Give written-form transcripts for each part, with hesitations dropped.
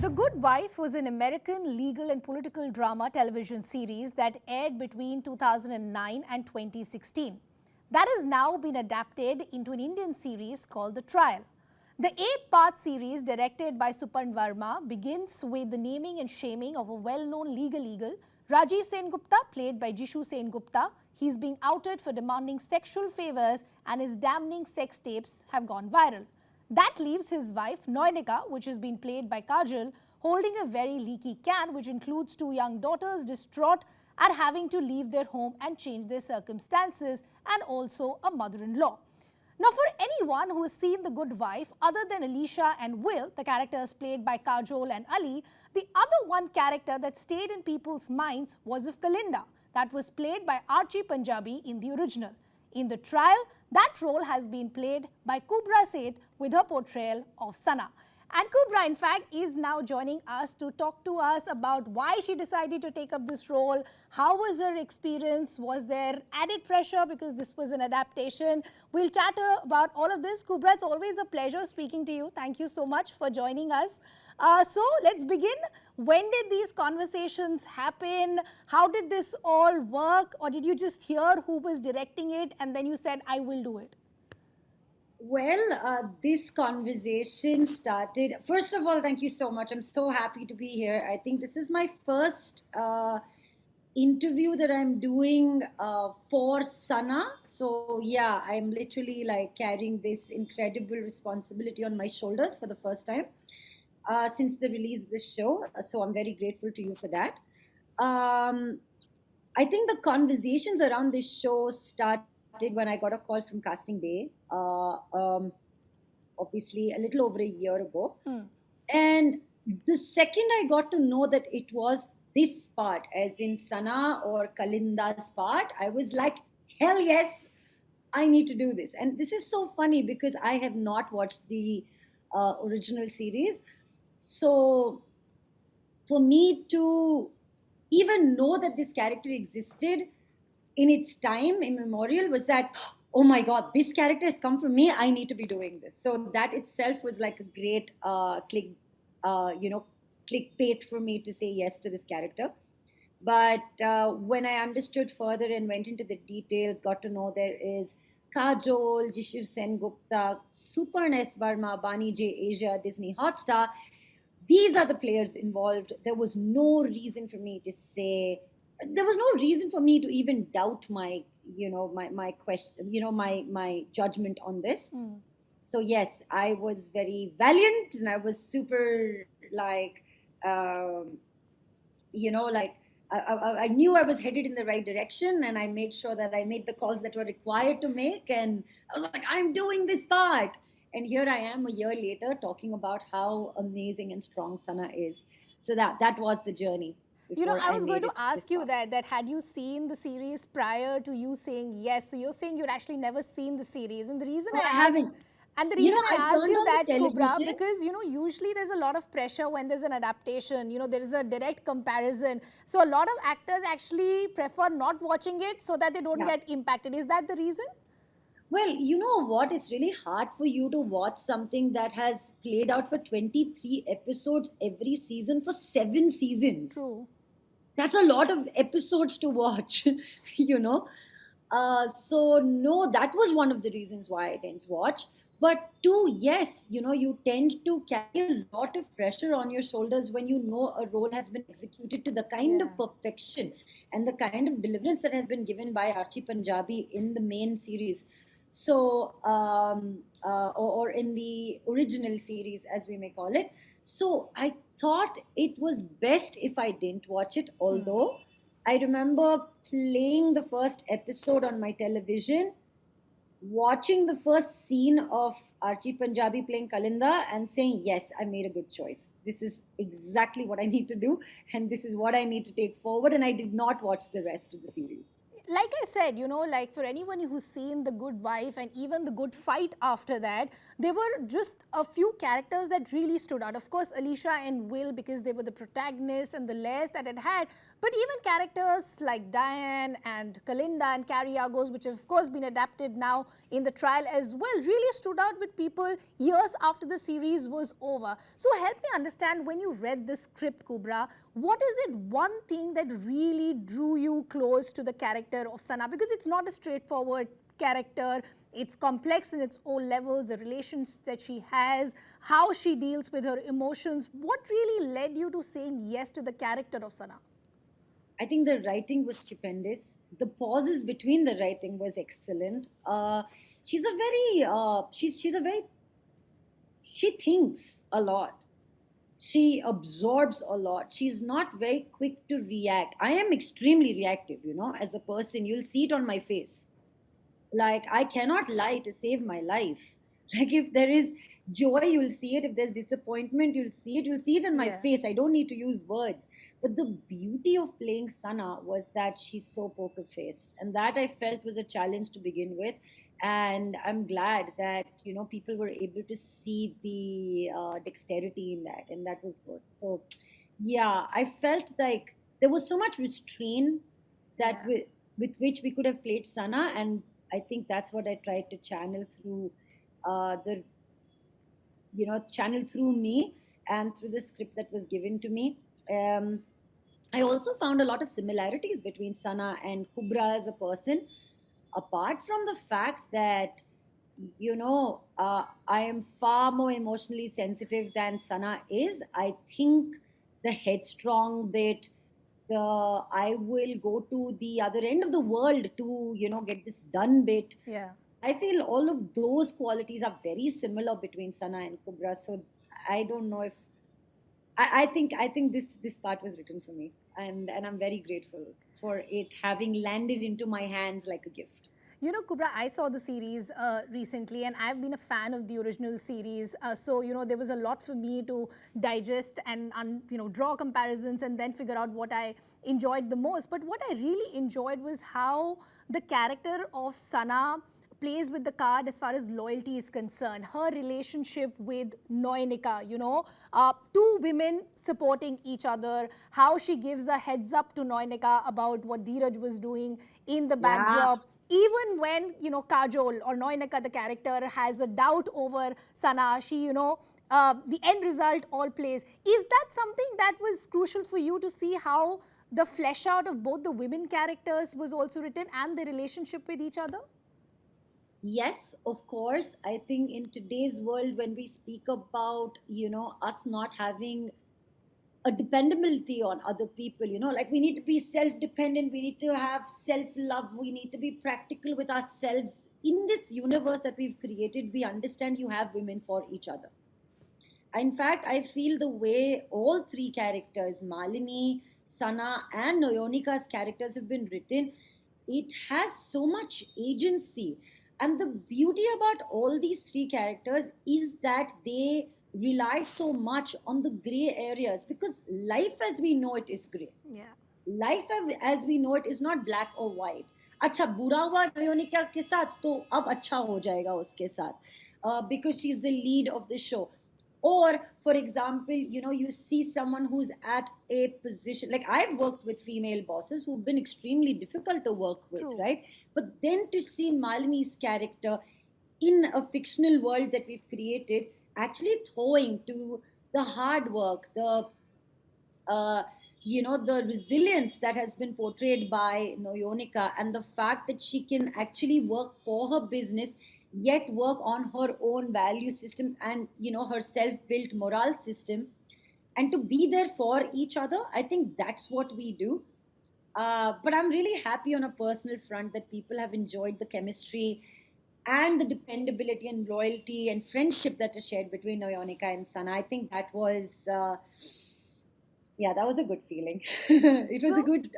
The Good Wife was an American legal and political drama television series that aired between 2009 and 2016. That has now been adapted into an Indian series called The Trial. The 8-part series, directed by Suparn Verma, begins with the naming and shaming of a well-known legal eagle, Rajiv Sengupta, played by Jishu Sengupta. He's being outed for demanding sexual favors and his damning sex tapes have gone viral. That leaves his wife, Noinika, which has been played by Kajol, holding a very leaky can, which includes 2 young daughters distraught at having to leave their home and change their circumstances, and also a mother-in-law. Now, for anyone who has seen The Good Wife, other than Alicia and Will, the characters played by Kajol and Ali, the other one character that stayed in people's minds was of Kalinda, that was played by Archie Punjabi in the original. In The Trial, that role has been played by Kubbra Sait with her portrayal of Sana. And Kubbra, in fact, is now joining us to talk to us about why she decided to take up this role. How was her experience? Was there added pressure because this was an adaptation? We'll chat about all of this. Kubbra, it's always a pleasure speaking to you. Thank you so much for joining us. So let's begin. When did these conversations happen? How did this all work? Or did you just hear who was directing it and then you said, I will do it? Well, this conversation started. First of all, thank you so much. I'm so happy to be here. I think this is my first interview that I'm doing for Sana. So, yeah, I'm literally like carrying this incredible responsibility on my shoulders for the first time since the release of this show. So, I'm very grateful to you for that. I think the conversations around this show started when I got a call from Casting Bay, obviously a little over a year ago. And the second I got to know that it was this part, as in Sana or Kalinda's part, I was like, hell yes, I need to do this. And this is so funny because I have not watched the original series. So for me to even know that this character existed in its time immemorial was that, oh my God, this character has come from me. I need to be doing this. So that itself was like a great clickbait for me to say yes to this character. But when I understood further and went into the details, got to know there is Kajol, Jishu Sengupta, Suparn S. Verma, Bani J. Asia, Disney Hotstar. These are the players involved. There was no reason for me to say, there was no reason for me to even doubt my question, my judgment on this. So yes, I was very valiant and I was super like, I knew I was headed in the right direction and I made sure that I made the calls that were required to make. And I was like, I'm doing this part. And here I am a year later talking about how amazing and strong Sana is. So that was the journey. You know, I was going to ask you that had you seen the series prior to you saying yes? So you're saying you'd actually never seen the series. And the reason I haven't. And the reason I asked you that, Kubbra, television. because, usually there's a lot of pressure when there's an adaptation. There is a direct comparison. So a lot of actors actually prefer not watching it so that they don't get impacted. Is that the reason? Well, you know what? It's really hard for you to watch something that has played out for 23 episodes every season for 7 seasons. True. That's a lot of episodes to watch, So, no, that was one of the reasons why I didn't watch. But two, yes, you tend to carry a lot of pressure on your shoulders when you know a role has been executed to the kind of perfection and the kind of deliverance that has been given by Archie Punjabi in the main series. So, or in the original series, as we may call it. So I thought it was best if I didn't watch it, although I remember playing the first episode on my television, watching the first scene of Archie Punjabi playing Kalinda and saying, yes, I made a good choice. This is exactly what I need to do and this is what I need to take forward. And I did not watch the rest of the series. like I said, like for anyone who's seen The Good Wife and even The Good Fight after that, there were just a few characters that really stood out. Of course, Alicia and Will, because they were the protagonists and the layers that it had. But even characters like Diane and Kalinda and Carrie Agos, which have of course been adapted now in the trial as well, really stood out with people years after the series was over. So help me understand, when you read the script, Kubbra, what is it one thing that really drew you close to the character of Sana? Because it's not a straightforward character. It's complex in its own levels, the relations that she has, how she deals with her emotions. What really led you to saying yes to the character of Sana? I think the writing was stupendous. The pauses between the writing was excellent. She's a very she thinks a lot. She absorbs a lot. She's not very quick to react. I am extremely reactive, as a person. You'll see it on my face. Like, I cannot lie to save my life. Like, if there is joy, you'll see it. If there's disappointment, you'll see it. You'll see it in my face. I don't need to use words. But the beauty of playing Sana was that she's so poker faced. And that I felt was a challenge to begin with. And I'm glad that, people were able to see the dexterity in that. And that was good. So, yeah, I felt like there was so much restraint that with which we could have played Sana. And I think that's what I tried to channel through channel through me and through the script that was given to me. I also found a lot of similarities between Sana and Kubbra as a person, apart from the fact that, I am far more emotionally sensitive than Sana is. I think the headstrong bit, the I will go to the other end of the world to, get this done bit. Yeah. I feel all of those qualities are very similar between Sana and Kubbra. So I don't know if I think this part was written for me, and I'm very grateful for it having landed into my hands like a gift. Kubbra, I saw the series recently, and I've been a fan of the original series. So, there was a lot for me to digest and, draw comparisons and then figure out what I enjoyed the most. But what I really enjoyed was how the character of Sana plays with the card as far as loyalty is concerned. Her relationship with Noyanika, two women supporting each other, how she gives a heads up to Noyanika about what Dheeraj was doing in the backdrop. Even when, Kajol or Noyanika, the character, has a doubt over Sana, she, the end result all plays. Is that something that was crucial for you to see how the flesh out of both the women characters was also written and the relationship with each other? Yes, of course. I think in today's world, when we speak about, us not having a dependability on other people, like we need to be self-dependent, we need to have self-love, we need to be practical with ourselves. In this universe that we've created, we understand you have women for each other. In fact, I feel the way all three characters, Malini, Sana, and Noyonika's characters have been written, it has so much agency. And the beauty about all these three characters is that they rely so much on the gray areas, because life as we know it is gray. Yeah. Life as we know it is not black or white. अच्छा बुरा हुआ नयोनिका के साथ तो अब अच्छा हो जाएगा उसके साथ, because she's the lead of the show. Or, for example, you see someone who's at a position, like I've worked with female bosses who've been extremely difficult to work with, True. right? But then to see Malini's character in a fictional world that we've created, actually throwing to the hard work, the the resilience that has been portrayed by Noyonika, and the fact that she can actually work for her business, yet work on her own value system and her self-built moral system, and to be there for each other. I think that's what we do. But I'm really happy on a personal front that people have enjoyed the chemistry and the dependability and loyalty and friendship that is shared between Noyonika and Sana. I think that was that was a good feeling. It was a good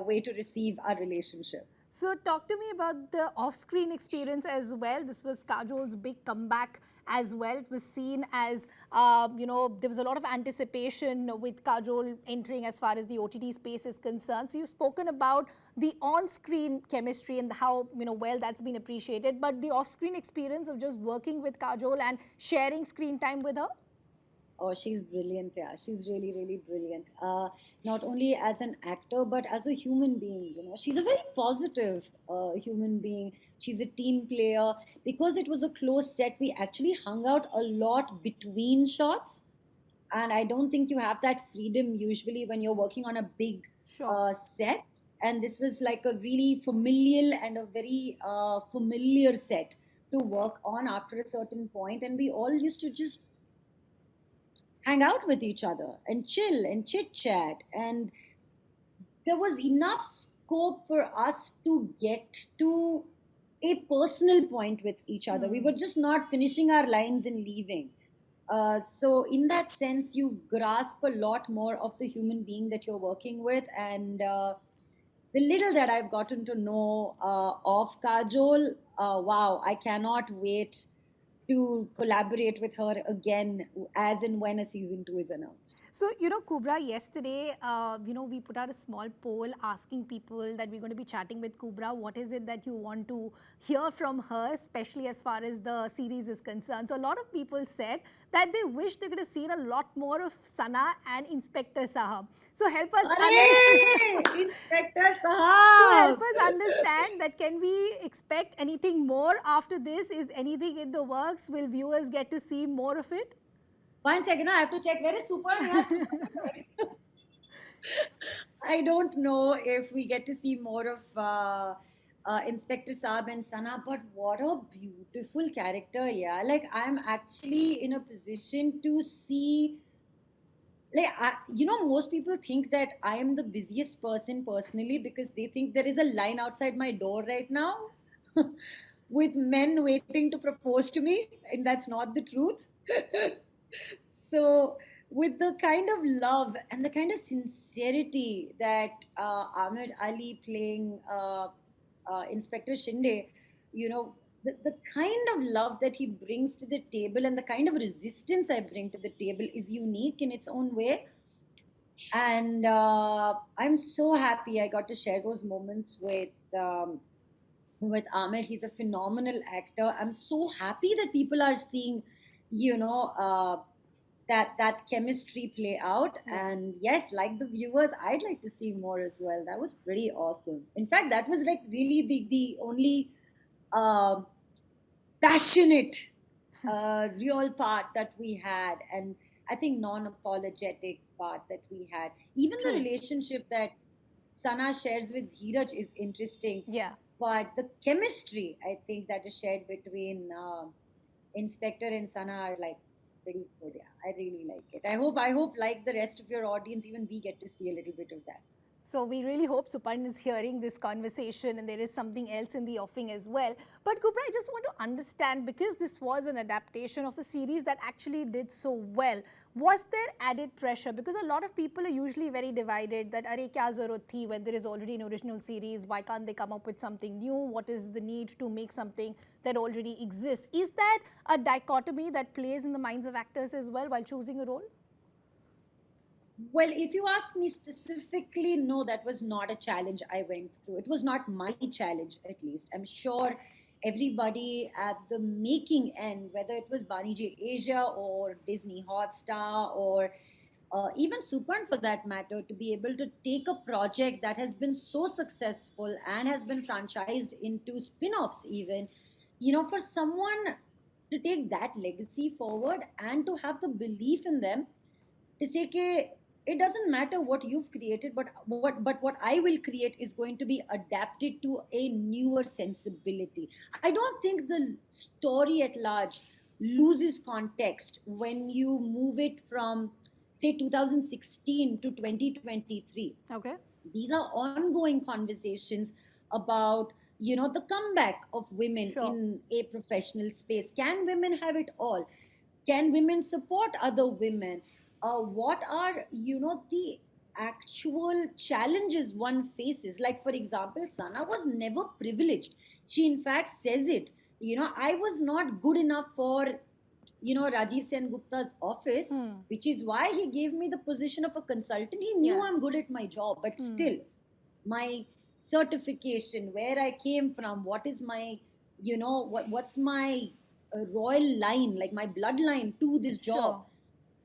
way to receive our relationship. So talk to me about the off-screen experience as well. This was Kajol's big comeback as well. It was seen as, there was a lot of anticipation with Kajol entering as far as the OTT space is concerned. So you've spoken about the on-screen chemistry and how, well that's been appreciated, but the off-screen experience of just working with Kajol and sharing screen time with her? Oh, she's brilliant. Yeah, she's really, really brilliant. Not only as an actor, but as a human being. She's a very positive human being. She's a team player. Because it was a close set, we actually hung out a lot between shots. And I don't think you have that freedom usually when you're working on a big Sure. set. And this was like a really familial and a very familiar set to work on after a certain point. And we all used to just hang out with each other and chill and chit chat. And there was enough scope for us to get to a personal point with each other. We were just not finishing our lines and leaving. So, in that sense, you grasp a lot more of the human being that you're working with. And the little that I've gotten to know of Kajol, wow, I cannot wait to collaborate with her again as and when a season 2 is announced. So, Kubbra, yesterday, we put out a small poll asking people that we're going to be chatting with Kubbra. What is it that you want to hear from her, especially as far as the series is concerned? So, a lot of people said that they wish they could have seen a lot more of Sana and Inspector Sahab. So, help us understand. Inspector So, help Sahab! us understand that can we expect anything more after this? Is anything in the works? Will viewers get to see more of it? 1 second, I have to check. Where is Super? I don't know if we get to see more of Inspector Saab and Sana, but what a beautiful character, yeah. Like, I'm actually in a position to see. Most people think that I am the busiest person personally because they think there is a line outside my door right now with men waiting to propose to me, and that's not the truth. So, with the kind of love and the kind of sincerity that Ahmed Ali playing Inspector Shinde, the kind of love that he brings to the table and the kind of resistance I bring to the table is unique in its own way. And I'm so happy I got to share those moments with Ahmed. He's a phenomenal actor. I'm so happy that people are seeing, you know, that chemistry play out. And yes, like the viewers, I'd like to see more as well. That was pretty awesome. In fact, that was like really the only uh, passionate, real part that we had, and I think non-apologetic part that we had. Even the True. relationship that Sana shares with Dheeraj is interesting, Yeah. but the chemistry I think that is shared between Inspector and Sana are like pretty good. Yeah, I really like it. I hope like the rest of your audience, even we get to see a little bit of that. So we really hope Suparn is hearing this conversation and there is something else in the offing as well. But Kubbra, I just want to understand, because this was an adaptation of a series that actually did so well, was there added pressure? Because a lot of people are usually very divided that, "Arey kya zarurat thi when there is already an original series? Why can't they come up with something new? What is the need to make something that already exists?" Is that a dichotomy that plays in the minds of actors as well while choosing a role? Well, if you ask me specifically, no, that was not a challenge I went through. It was not my challenge, at least. I'm sure everybody at the making end, whether it was Banijay Asia or Disney Hotstar or even Supan for that matter, to be able to take a project that has been so successful and has been franchised into spin offs, even, for someone to take that legacy forward and to have the belief in them to say कि it doesn't matter what you've created, but what I will create is going to be adapted to a newer sensibility. I don't think the story at large loses context when you move it from say 2016 to 2023. Okay. These are ongoing conversations about the comeback of women Sure. in a professional space. Can women have it all? Can women support other women? What are the actual challenges one faces. Like, for example, Sana was never privileged. She, in fact, says it. I was not good enough for, Rajiv Sen Gupta's office, Hmm. which is why he gave me the position of a consultant. He knew Yeah. I'm good at my job, but Hmm. still, my certification, where I came from, what is my, what's my royal line, like my bloodline to this job. Sure.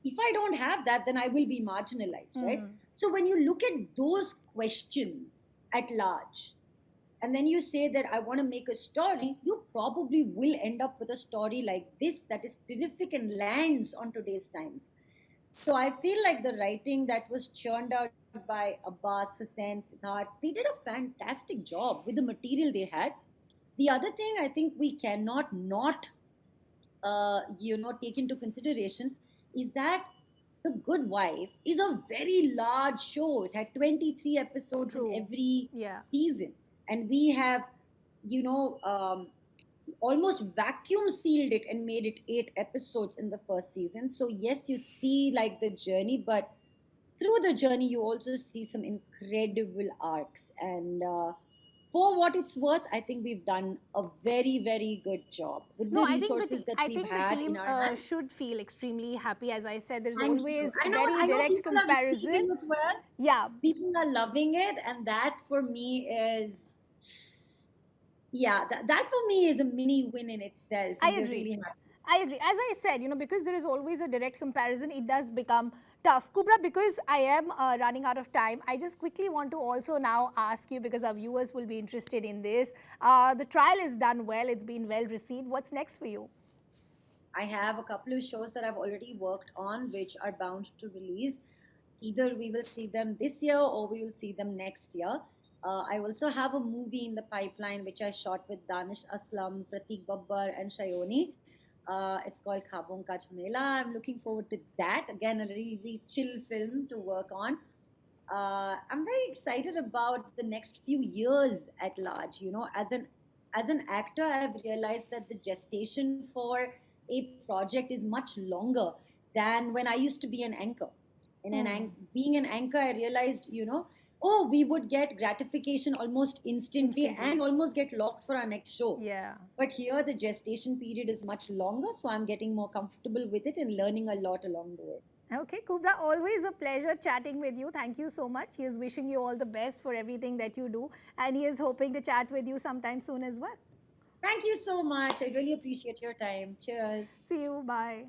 If I don't have that, then I will be marginalized, right? Hmm. So when you look at those questions at large, and then you say that I want to make a story, you probably will end up with a story like this that is terrific and lands on today's times. So I feel like the writing that was churned out by Abbas, Hussain, Siddharth, they did a fantastic job with the material they had. The other thing I think we cannot not take into consideration is that The Good Wife is a very large show. It had 23 episodes in True. every Yeah. season, and we have, you know, um, almost vacuum sealed it and made it 8 episodes in the first season. So yes, you see like the journey, but through the journey you also see some incredible arcs. And for what it's worth, I think we've done a very, very good job with No, the resources that I we've think the had in team our hands. should feel extremely happy. As I said, there's Thank you. always I know, very I know direct people are comparison. receiving it well. Yeah, People are loving it, and that for me is, yeah, that for me is a mini win in itself, I and we're agree. really happy. I agree. As I said, because there is always a direct comparison, it does become tough. Kubra, because I am running out of time, I just quickly want to also now ask you, because our viewers will be interested in this. The trial is done well, it's been well received. What's next for you? I have a couple of shows that I've already worked on, which are bound to release. Either we will see them this year or we will see them next year. I also have a movie in the pipeline which I shot with Danish Aslam, Pratik Babbar, and Shayoni. It's called Khabon Ka Jhamela. I'm looking forward to that. Again, a really chill film to work on. I'm very excited about the next few years at large. As an actor, I've realized that the gestation for a project is much longer than when I used to be an anchor. Being an anchor, I realized, oh, we would get gratification almost instantly Instantly. and almost get locked for our next show. Yeah. But here, the gestation period is much longer, so I'm getting more comfortable with it and learning a lot along the way. Okay, Kubra, always a pleasure chatting with you. Thank you so much. He is wishing you all the best for everything that you do, and he is hoping to chat with you sometime soon as well. Thank you so much. I really appreciate your time. Cheers. See you. Bye.